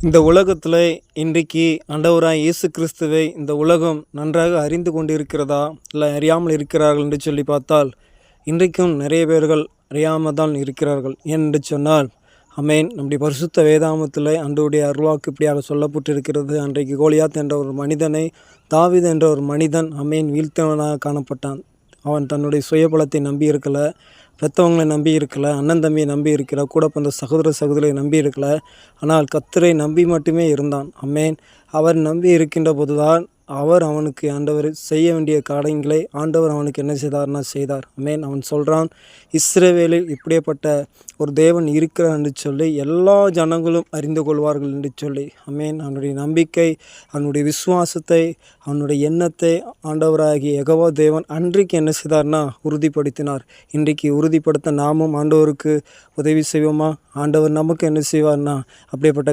இந்த உலகத்தில் இன்றைக்கு ஆண்டவராய் இயேசு கிறிஸ்துவை இந்த உலகம் நன்றாக அறிந்து கொண்டிருக்கிறதா இல்லை அறியாமல் இருக்கிறார்கள் என்று சொல்லி பார்த்தால் இன்றைக்கும் நிறைய பேர்கள் அறியாமல் தான் இருக்கிறார்கள். என்று சொன்னால் நம்முடைய பரிசுத்த வேதாமத்தில் ஆண்டவருடைய அருள்வாக்கு இப்படியாக சொல்லப்பட்டிருக்கிறது. அன்றைக்கு கோலியாத் என்ற ஒரு மனிதனை தாவீது என்ற ஒரு மனிதன் வீழ்த்தவனாக காணப்பட்டான். அவன் தன்னுடைய சுயபலத்தை நம்பி இருக்கலை, பெற்றவங்களை நம்பி இருக்கலை, அண்ணன் தம்பியை நம்பி இருக்கலை, கூட பிறந்த சகோதரியை நம்பி இருக்கலை. ஆனால் கர்த்தரை நம்பி மட்டுமே இருந்தான். அவர் நம்பி இருக்கின்ற போதுதான் அவனுக்கு ஆண்டவர் செய்ய வேண்டிய காரியங்களை ஆண்டவர் அவனுக்கு என்ன செய்தார். அவன் சொல்கிறான், இஸ்ரவேலில் இப்படிப்பட்ட ஒரு தேவன் இருக்கிறார் என்று சொல்லி எல்லா ஜனங்களும் அறிந்து கொள்வார்கள் என்று சொல்லி. அவனுடைய நம்பிக்கை, அவனுடைய விசுவாசத்தை, அவனுடைய எண்ணத்தை ஆண்டவராகிய யெகோவா தேவன் அன்றைக்கு என்ன செய்தார்னா உறுதிப்படுத்தினார். இன்றைக்கு உறுதிப்படுத்த நாமும் ஆண்டவருக்கு உதவி செய்வோமா? ஆண்டவர் நமக்கு என்ன செய்வார்னா அப்படிப்பட்ட